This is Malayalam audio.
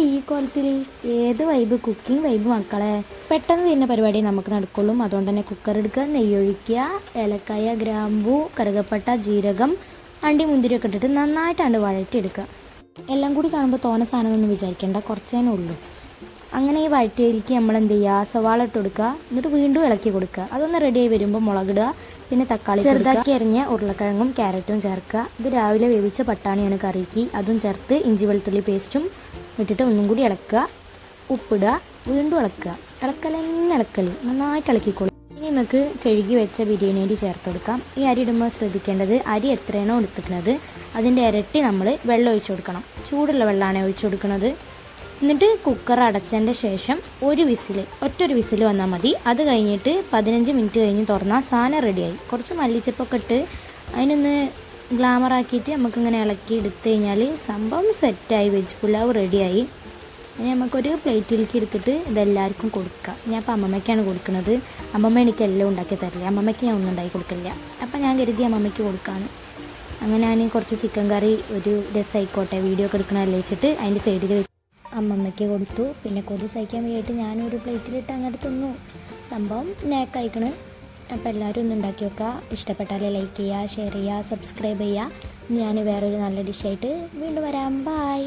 ഈ കോലത്തിൽ ഏത് വൈബ് കുക്കിംഗ് വൈബ് മക്കളെ. പെട്ടെന്ന് തന്നെ പരിപാടി നമുക്ക് നടക്കുള്ളൂ. അതുകൊണ്ട് തന്നെ കുക്കർ എടുക്കുക, നെയ്യൊഴിക്കുക, ഏലക്കായ, ഗ്രാമ്പൂ, കറുകപ്പട്ട, ജീരകം, അണ്ടി മുന്തിരിയൊക്കെ ഇട്ടിട്ട് നന്നായിട്ടാണ് വഴറ്റിയെടുക്കുക. എല്ലാം കൂടി കാണുമ്പോൾ തോന സാധനമൊന്നും വിചാരിക്കേണ്ട, കുറച്ചേനേ ഉള്ളൂ. അങ്ങനെ ഈ വഴറ്റിയിലേക്ക് നമ്മൾ എന്ത് ചെയ്യുക, സവാള ഇട്ട് കൊടുക്കുക, എന്നിട്ട് വീണ്ടും ഇളക്കി കൊടുക്കുക. അതൊന്ന് റെഡിയായി വരുമ്പോൾ മുളകിടുക, പിന്നെ തക്കാളി ചെറുതാക്കി എറിഞ്ഞ ഉരുളക്കിഴങ്ങും ക്യാരറ്റും ചേർക്കുക. ഇത് രാവിലെ വേവിച്ച പട്ടാണിയാണ് കറിക്ക്, അതും ചേർത്ത് ഇഞ്ചി വെളുത്തുള്ളി പേസ്റ്റും ഇട്ടിട്ട് ഒന്നും കൂടി ഇളക്കുക, ഉപ്പിടുക, വീണ്ടും ഇളക്കുക. ഇളക്കൽ നന്നായിട്ട് ഇളക്കിക്കോളും. ഇനി നമുക്ക് കഴുകി വെച്ച ബിരിയാണി അരി ചേർത്ത് കൊടുക്കാം. ഈ അരി ഇടുമ്പോൾ ശ്രദ്ധിക്കേണ്ടത്, അരി എത്രയാണോ എടുത്തിട്ടുള്ളത് അതിൻ്റെ ഇരട്ടി നമ്മൾ വെള്ളം ഒഴിച്ചു കൊടുക്കണം. ചൂടുള്ള വെള്ളമാണ് ഒഴിച്ചു കൊടുക്കുന്നത്. എന്നിട്ട് കുക്കർ അടച്ചതിൻ്റെ ശേഷം ഒറ്റൊരു വിസിൽ വന്നാൽ മതി. അത് കഴിഞ്ഞിട്ട് 15 മിനിറ്റ് കഴിഞ്ഞ് തുറന്നാൽ സാധനം റെഡിയായി. കുറച്ച് മല്ലിച്ചപ്പൊക്കെ ഇട്ട് അതിനൊന്ന് ഗ്ലാമറാക്കിയിട്ട് നമുക്കിങ്ങനെ ഇളക്കി എടുത്തു കഴിഞ്ഞാൽ സംഭവം സെറ്റായി. വെജ് പുലാവ് റെഡിയായി. ഇനി നമുക്കൊരു പ്ലേറ്റിലേക്ക് എടുത്തിട്ട് ഇതെല്ലാവർക്കും കൊടുക്കാം. ഞാൻ ഇപ്പോൾ അമ്മമ്മയ്ക്കാണ് കൊടുക്കുന്നത്. അമ്മമ്മ എനിക്കെല്ലാം ഉണ്ടാക്കി തരില്ല, അമ്മമ്മയ്ക്ക് ഞാൻ ഒന്നും ഉണ്ടാക്കി കൊടുക്കില്ല. അപ്പം ഞാൻ കരുതി അമ്മമ്മയ്ക്ക് കൊടുക്കാമെന്ന്. അങ്ങനെ ഞാൻ കുറച്ച് ചിക്കൻ കറി ഒരു രസമായിക്കോട്ടെ, വീഡിയോ ഒക്കെ എടുക്കണമല്ലേ വെച്ചിട്ട് അതിൻ്റെ സൈഡിൽ അമ്മമ്മയ്ക്ക് കൊടുത്തു. പിന്നെ കൊതി സഹിക്കാൻ വേണ്ടിയിട്ട് ഞാനൊരു പ്ലേറ്റിലിട്ട് അങ്ങോട്ട് തിന്നു. സംഭവം നേക്കായിക്കണ്. അപ്പോൾ എല്ലാവരും ഒന്ന് ഉണ്ടാക്കി വെക്കുക. ഇഷ്ടപ്പെട്ടാലേ ലൈക്ക് ചെയ്യുക, ഷെയർ ചെയ്യുക, സബ്സ്ക്രൈബ് ചെയ്യുക. ഞാൻ വേറൊരു നല്ല ഡിഷായിട്ട് വീണ്ടും വരാം. ബായ്.